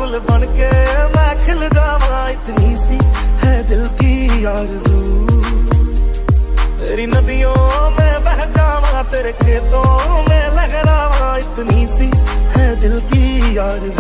फूल बन के मैं खिल जावा, इतनी सी है दिल की आरज़ू। तेरी नदियों में बह जावा, तेरे खेतों में लहरावा, इतनी सी है दिल की आरज़ू।